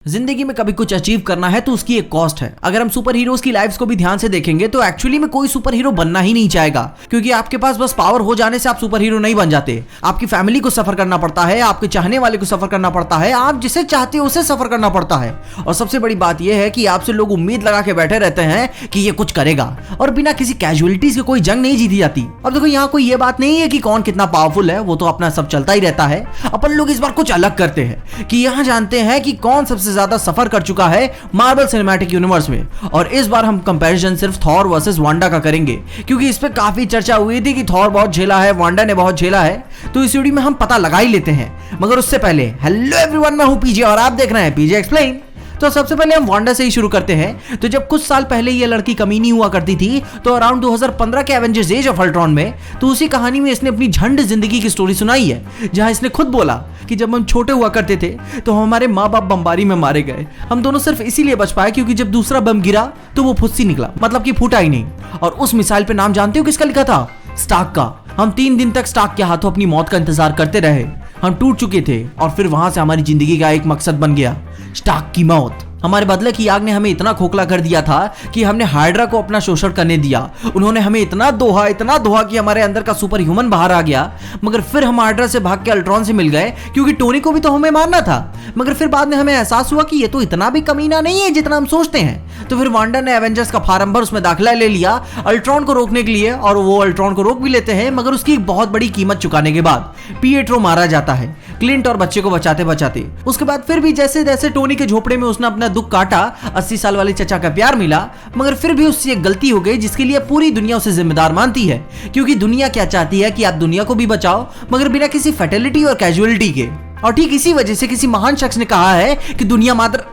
जिंदगी में कभी कुछ अचीव करना है तो उसकी एक कॉस्ट है। अगर हम सुपर हीरोज की लाइफ्स को भी ध्यान से देखेंगे तो एक्चुअली में कोई सुपर हीरो बनना ही नहीं चाहेगा, क्योंकि आपके पास बस पावर हो जाने से आप सुपर हीरो नहीं बन जाते। आपकी फैमिली को सफर करना पड़ता है, आपके चाहने वाले को सफर करना पड़ता है, आप जिसे चाहते हो उसे सफर करना पड़ता है। और सबसे बड़ी बात यह है कि आपसे लोग उम्मीद लगा के बैठे रहते हैं कि ये कुछ करेगा, और बिना किसी कैजुअलिटीज के कोई जंग नहीं जीती जाती। अब देखो यहाँ कोई ये बात नहीं है कि कौन कितना पावरफुल है, वो तो अपना सब चलता ही रहता है। अपन लोग इस बार कुछ अलग करते हैं कि यहाँ जानते हैं कि कौन सबसे ज्यादा सफर कर चुका है मार्वल सिनेमैटिक यूनिवर्स में। और इस बार हम कंपैरिजन सिर्फ थॉर वर्सेस वांडा का करेंगे, क्योंकि इस पे काफी चर्चा हुई थी कि थॉर बहुत झेला है, वांडा ने बहुत झेला है। तो इस वीडियो में हम पता लगा ही लेते हैं। मगर उससे पहले हेलो एवरीवन, मैं हूं पीजे और आप देख रहे हैं पीजे एक्सप्लेन। तो सबसे पहले हम वांडा से ही शुरू करते हैं। तो जब कुछ साल पहले ये लड़की कमीनी हुआ करती थी, तो अराउंड 2015 के एवेंजर्स एज ऑफ अल्ट्रॉन में, तो उसी कहानी में इसने अपनी झंड जिंदगी की स्टोरी सुनाई है, जहां इसने खुद बोला कि जब हम छोटे हुआ करते थे तो हमारे माँ बाप बमबारी में मारे गए। हम दोनों सिर्फ इसीलिए बच पाए क्योंकि जब दूसरा बम गिरा तो वो फुस्सी निकला, मतलब कि फूटा ही नहीं। और उस मिसाइल पे नाम जानते हो किसका लिखा था? स्टार्क का। हम 3 दिन तक स्टार्क के हाथों अपनी मौत का इंतजार करते रहे। हम टूट चुके थे और फिर वहां से हमारी जिंदगी का एक मकसद बन गया, स्टार्क की मौत। हमारे बदले की आग ने हमें इतना खोखला कर दिया था कि हमने हाइड्रा को अपना शोषण करने दिया। उन्होंने हमें इतना दोहा कि हमारे अंदर का सुपर ह्यूमन बाहर आ गया। मगर फिर हम हाइड्रा से भाग के अल्ट्रॉन से मिल गए, क्योंकि टोनी को भी तो हमें मारना था। मगर फिर बाद में हमें एहसास हुआ कि ये तो इतना भी कमीना नहीं है जितना हम सोचते हैं। तो फिर वांडा ने एवेंजर्स का फार्म भर उसमें दाखिला ले लिया अल्ट्रॉन को रोकने के लिए, और वो अल्ट्रॉन को रोक भी लेते हैं, मगर उसकी एक बहुत बड़ी कीमत चुकाने के बाद पिएट्रो मारा जाता है, क्लिंट और बच्चे को बचाते बचाते। उसके बाद फिर भी जैसे जैसे टोनी के झोपड़े में उसने अपना दुख काटा, 80 साल वाले चचा का प्यार मिला, मगर फिर भी उससे एक गलती हो गई जिसके लिए पूरी दुनिया उसे जिम्मेदार मानती है। क्योंकि दुनिया क्या चाहती है कि आप दुनिया को भी बचाओ, मगर बिना किसी फैटेलिटी और कैजुअलिटी के। और ठीक इसी वजह से किसी महान शख्स ने कहा है कि दुनिया मात्र,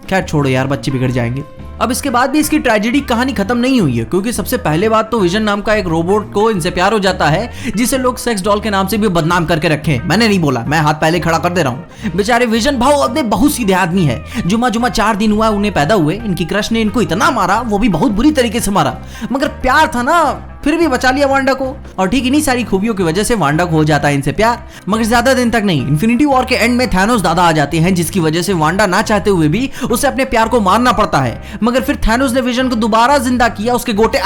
खैर छोड़ो यार, बच्चे बिगड़ जाएंगे। अब इसके बाद भी इसकी ट्रेजेडी कहानी खत्म नहीं हुई है, क्योंकि सबसे पहले बात तो विजन नाम का एक रोबोट को इनसे प्यार हो जाता है, जिसे लोग सेक्स डॉल के नाम से भी बदनाम करके रखे। मैंने नहीं बोला, मैं हाथ पहले खड़ा कर दे रहा हूँ। बेचारे विजन भाव अपने बहुत सीधे आदमी है। जुमा 4 दिन हुआ उन्हें पैदा हुए, इनकी क्रश ने इनको इतना मारा, वो भी बहुत बुरी तरीके से मारा, मगर प्यार था ना, फिर भी बचा लिया वांडा को। और ठीक इन्हीं सारी खूबियों की वजह से वांडा को हो जाता है इनसे प्यार। मगर ज्यादा दिन तक नहीं, इन्फिनिटी वॉर के एंड में थैनोस दादा आ जाते हैं, जिसकी वजह से वांडा ना चाहते हुए भी उसे अपने प्यार को मारना पड़ता है। मगर फिर थैनोस ने विजन को दोबारा जिंदा किया, उसके गोटे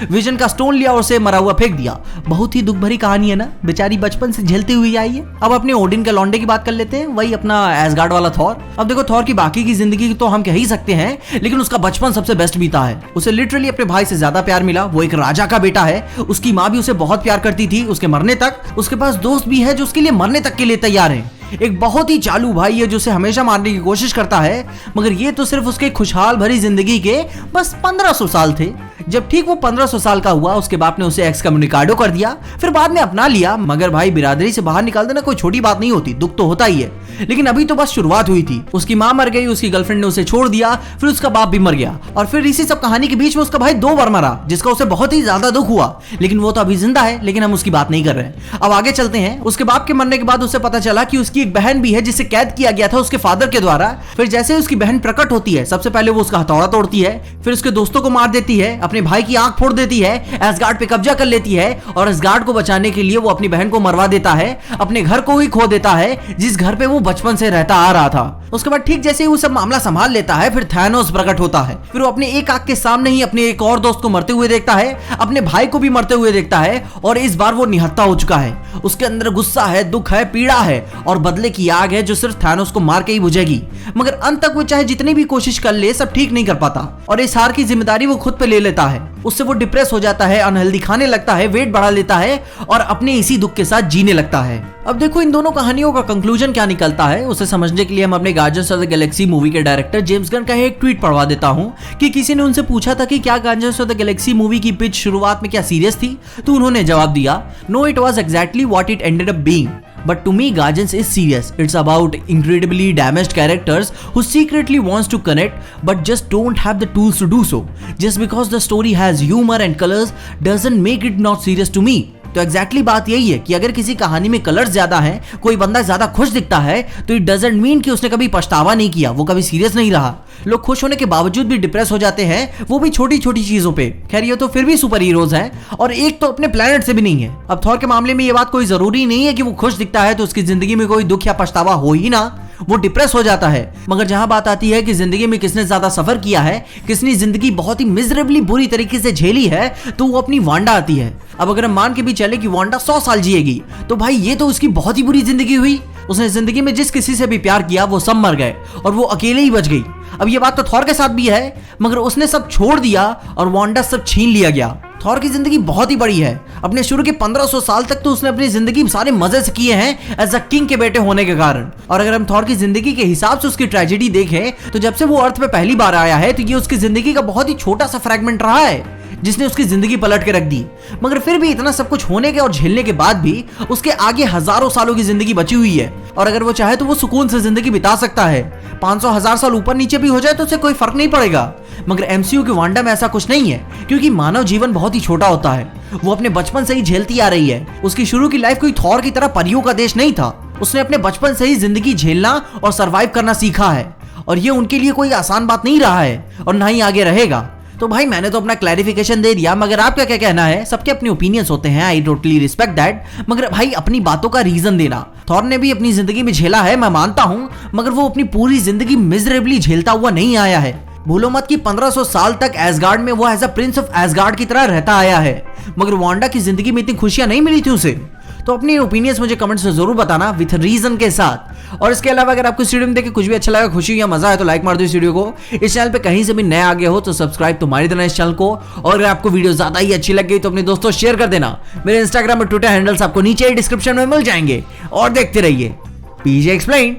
विजन का स्टोन लिया और उसे मरा हुआ फेंक दिया। बहुत ही दुख भरी कहानी है ना, बेचारी बचपन से झेलती हुई आई है। अब अपने ओडिन के लौंडे की बात कर लेते हैं, वही अपना एसगार्ड वाला थॉर। अब देखो, थॉर की बाकी की जिंदगी तो हम कह ही सकते हैं, लेकिन उसका बचपन सबसे बेस्ट बीता है। उसे लिटरली अपने भाई से ज्यादा प्यार मिला। वो एक राजा का बेटा है, उसकी माँ भी उसे बहुत प्यार करती थी उसके मरने तक। उसके पास दोस्त भी है जो उसके लिए मरने तक के लिए तैयार हैं। एक बहुत ही चालू भाई है जो उसे हमेशा मारने की कोशिश करता है। मगर ये तो सिर्फ उसके खुशहाल भरी जिंदगी के बस 1500 साल थे। जब ठीक वो 1500 साल का हुआ, उसके बाप ने उसे एक्सकम्युनिकाडो कर दिया, फिर बाद में अपना लिया। मगर भाई, बिरादरी से बाहर निकाल देना कोई छोटी बात नहीं होती, दुख तो होता ही है। लेकिन अभी तो बस शुरुआत हुई थी। उसकी माँ मर गई, उसकी गर्लफ्रेंड ने उसे छोड़ दिया, फिर उसका बाप भी मर गया, और फिर इसी सब कहानी के बीच में उसका भाई 2 बार मरा, जिसका उसे बहुत ही ज्यादा दुख हुआ। लेकिन वो तो अभी जिंदा है, लेकिन हम उसकी बात नहीं कर रहे हैं। अब आगे चलते हैं। उसके बाप के मरने के बाद उसे पता चला कि उसकी एक बहन भी है जिसे कैद किया गया था उसके फादर के द्वारा। फिर जैसे उसकी बहन प्रकट होती है, सबसे पहले वो उसका हथौड़ा तोड़ती है, फिर उसके दोस्तों को मार देती है, अपने भाई की आंख फोड़ देती है, एसगार्ड पे कब्जा कर लेती है, और एसगार्ड को बचाने के लिए वो अपनी बहन को मरवा देता है, अपने घर को ही खो देता है जिस घर पे वो बचपन से रहता आ रहा था। उसके बाद ठीक जैसे ही वो सब मामला संभाल लेता है, फिर थैनोस प्रकट होता है। फिर वो अपने एक आंख के सामने ही अपने एक और दोस्त को मरते हुए देखता है, अपने भाई को भी मरते हुए देखता है, और इस बार वो निहत्था हो चुका है। उसके अंदर गुस्सा है, दुख है, पीड़ा है, और बदले की आग है जो सिर्फ थैनोस को मार के ही बुझेगी। मगर अंत तक वो चाहे जितनी भी कोशिश कर ले, सब ठीक नहीं कर पाता, और इस हार की जिम्मेदारी वो खुद पे ले लेता है। उससे वो डिप्रेस हो जाता है, अनहेल्दी खाने लगता है, वेट बढ़ा लेता है, और अपने इसी दुख के साथ जीने लगता है। अब देखो, इन दोनों कहानियों का कंक्लूजन क्या निकलता है, उसे समझने के लिए हम अपने guardians of the Galaxy movie के डायरेक्टर जेम्स गन का एक ट्वीट पढ़वा देता हूं कि किसी ने उनसे पूछा था कि क्या Guardians of the Galaxy movie की पिच शुरुआत में क्या सीरियस थी, तो उन्होंने जवाब दिया, no, it was exactly what it ended up being. But to me, Guardians is serious. It's about incredibly damaged characters who secretly wants to connect but just don't have the tools to do so. Just because the story has humor and colors doesn't make it not serious to me. तो exactly बात यही है कि अगर किसी कहानी में colours ज्यादा हैं, कोई बंदा ज्यादा खुश दिखता है, तो इट डजंट मीन कि उसने कभी पछतावा नहीं किया, वो कभी सीरियस नहीं रहा। लोग खुश होने के बावजूद भी डिप्रेस हो जाते हैं, वो भी छोटी छोटी चीजों पे। खैर, ये तो फिर भी सुपर हीरोज हैं, और एक तो अपने प्लेनेट से भी नहीं है। अब थॉर के मामले में ये बात कोई जरूरी नहीं है कि वो खुश दिखता है तो उसकी जिंदगी में कोई दुख या पछतावा हो ही ना। वो डिप्रेस हो जाता है। मगर जहां बात आती है कि जिंदगी में किसने ज्यादा सफर किया है, किसने जिंदगी बहुत ही मिजरेबली बुरी तरीके से झेली है, तो वो अपनी वांडा आती है। अब अगर हम मान के भी चले कि वांडा 100 साल जिएगी, तो भाई ये तो उसकी बहुत ही बुरी जिंदगी हुई। उसने जिंदगी में जिस किसी से भी प्यार किया वो सब मर गए और वो अकेले ही बच गई। अब ये बात तो थॉर के साथ भी है, मगर उसने सब छोड़ दिया और वांडा सब छीन लिया गया। थॉर की जिंदगी बहुत ही बड़ी है। अपने शुरू के 1500 साल तक तो उसने अपनी जिंदगी सारे मजे से किए हैं एज अ किंग के बेटे होने के कारण। और अगर हम थॉर की जिंदगी के हिसाब से उसकी ट्रेजेडी देखें, तो जब से वो अर्थ पे पहली बार आया है, तो ये उसकी जिंदगी का बहुत ही छोटा सा फ्रेगमेंट रहा है जिसने उसकी जिंदगी पलट के रख दी। मगर फिर भी इतना सब कुछ होने के और झेलने के बाद भी उसके आगे हजारों सालों की जिंदगी बची हुई है। और अगर वो चाहे तो वो सुकून से जिंदगी बिता सकता है। 500,000 साल ऊपर नीचे भी हो जाए तो उसे कोई फर्क नहीं पड़ेगा। मगर एमसीयू के वांडा में ऐसा कुछ नहीं है, क्योंकि मानव जीवन बहुत ही छोटा होता है। वो अपने बचपन से ही झेलती आ रही है। उसकी शुरू की लाइफ कोई थॉर की तरह परियों का देश नहीं था। उसने अपने बचपन से ही जिंदगी झेलना और सरवाइव करना सीखा है, और ये उनके लिए कोई आसान बात नहीं रहा है और ना ही आगे रहेगा। तो भाई मैंने तो अपना क्लैरिफिकेशन दे दिया, मगर आपका क्या कहना है? सबके अपने ओपिनियंस होते हैं, आई टोटली रिस्पेक्ट दैट। मगर भाई अपनी बातों का रीजन देना। थॉर ने भी अपनी जिंदगी में झेला है, मैं मानता हूं, मगर वो अपनी पूरी जिंदगी मिजरेबली झेलता हुआ नहीं आया है। भूलो मत कि 1500 साल तक एसगार्ड में वो as a prince of Asgard की तरह रहता आया है, मगर वांडा की जिंदगी में इतनी खुशियां नहीं मिली थी उसे। तो अपनी ओपिनियंस मुझे कमेंट्स में जरूर बताना विथ रीजन के साथ। और इसके अलावा अगर आपको इस वीडियो में देख के कुछ भी अच्छा लगा, खुशी या मजा है, तो लाइक मार दो इस वीडियो को। इस चैनल पे कहीं से भी नए आ गए हो तो सब्सक्राइब तो मार देना इस चैनल को। और अगर आपको वीडियो ज्यादा ही अच्छी लग गई तो अपने दोस्तों शेयर कर देना। मेरे इंस्टाग्राम और ट्विटर हैंडल्स आपको नीचे डिस्क्रिप्शन में मिल जाएंगे। और देखते रहिए पीजे एक्सप्लेन।